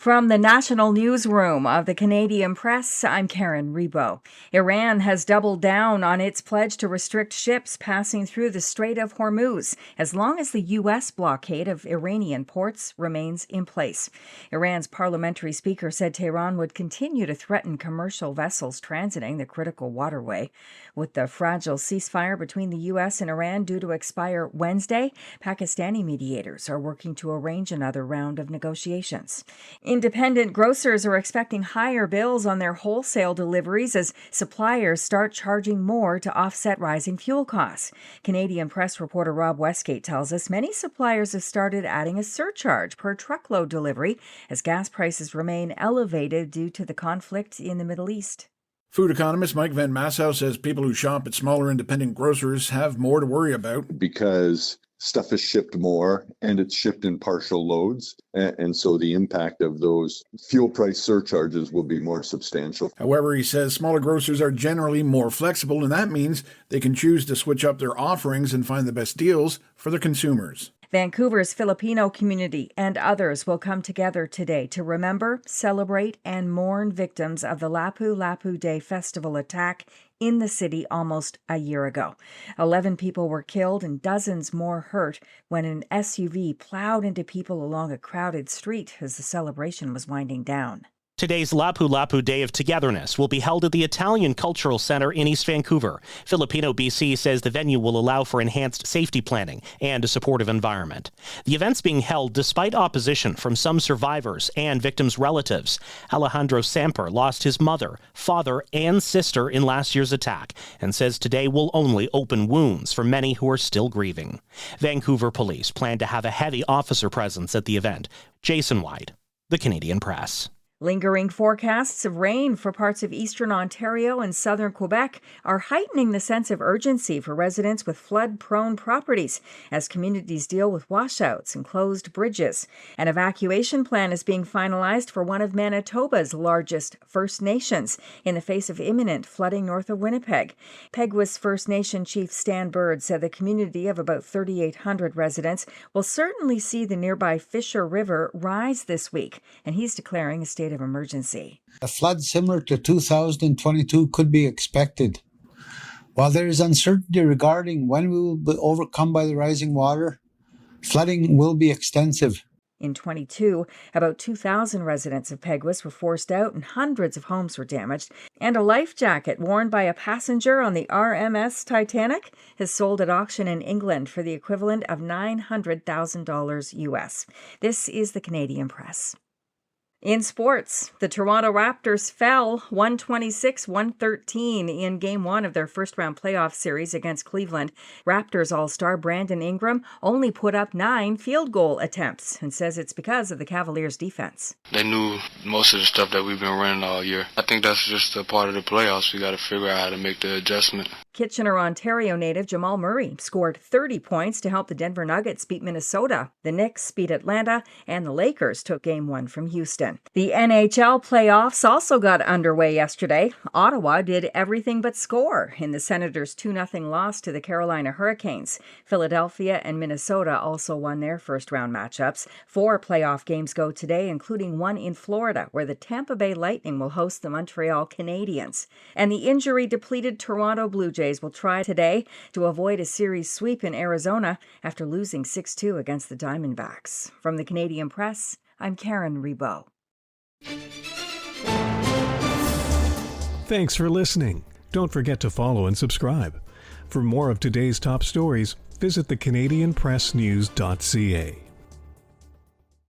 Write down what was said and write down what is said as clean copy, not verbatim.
From the national newsroom of the Canadian Press, I'm Karen Rebo. Iran has doubled down on its pledge to restrict ships passing through the Strait of Hormuz as long as the U.S. blockade of Iranian ports remains in place. Iran's parliamentary speaker said Tehran would continue to threaten commercial vessels transiting the critical waterway. With the fragile ceasefire between the U.S. and Iran due to expire Wednesday, Pakistani mediators are working to arrange another round of negotiations. Independent grocers are expecting higher bills on their wholesale deliveries as suppliers start charging more to offset rising fuel costs. Canadian Press reporter Rob Westgate tells us many suppliers have started adding a surcharge per truckload delivery as gas prices remain elevated due to the conflict in the Middle East. Food economist Mike Van Massow says people who shop at smaller independent grocers have more to worry about. Because stuff is shipped more and it's shipped in partial loads. And so the impact of those fuel price surcharges will be more substantial. However, he says smaller grocers are generally more flexible, and that means they can choose to switch up their offerings and find the best deals for their consumers. Vancouver's Filipino community and others will come together today to remember, celebrate, and mourn victims of the Lapu-Lapu Day Festival attack in the city almost a year ago. 11 people were killed and dozens more hurt when an SUV plowed into people along a crowded street as the celebration was winding down. Today's Lapu-Lapu Day of Togetherness will be held at the Italian Cultural Centre in East Vancouver. Filipino BC says the venue will allow for enhanced safety planning and a supportive environment. The event's being held despite opposition from some survivors and victims' relatives. Alejandro Samper lost his mother, father, and sister in last year's attack and says today will only open wounds for many who are still grieving. Vancouver police plan to have a heavy officer presence at the event. Jason White, The Canadian Press. Lingering forecasts of rain for parts of eastern Ontario and southern Quebec are heightening the sense of urgency for residents with flood-prone properties as communities deal with washouts and closed bridges. An evacuation plan is being finalized for one of Manitoba's largest First Nations in the face of imminent flooding north of Winnipeg. Peguis First Nation Chief Stan Bird said the community of about 3,800 residents will certainly see the nearby Fisher River rise this week, and he's declaring a state of emergency. A flood similar to 2022 could be expected. While there is uncertainty regarding when we will be overcome by the rising water, flooding will be extensive. In 22, about 2,000 residents of Peguis were forced out and hundreds of homes were damaged. And a life jacket worn by a passenger on the RMS Titanic has sold at auction in England for the equivalent of $900,000 US. This is the Canadian Press. In sports, the Toronto Raptors fell 126-113 in Game 1 of their first-round playoff series against Cleveland. Raptors All-Star Brandon Ingram only put up 9 field goal attempts and says it's because of the Cavaliers' defense. They knew most of the stuff that we've been running all year. I think that's just a part of the playoffs. We got to figure out how to make the adjustment. Kitchener, Ontario native Jamal Murray scored 30 points to help the Denver Nuggets beat Minnesota. The Knicks beat Atlanta, and the Lakers took Game 1 from Houston. The NHL playoffs also got underway yesterday. Ottawa did everything but score in the Senators' 2-0 loss to the Carolina Hurricanes. Philadelphia and Minnesota also won their first-round matchups. 4 playoff games go today, including one in Florida, where the Tampa Bay Lightning will host the Montreal Canadiens. And the injury-depleted Toronto Blue Jays will try today to avoid a series sweep in Arizona after losing 6-2 against the Diamondbacks. From the Canadian Press, I'm Karen Rebo. Thanks for listening. Don't forget to follow and subscribe. For more of today's top stories, visit thecanadianpressnews.ca.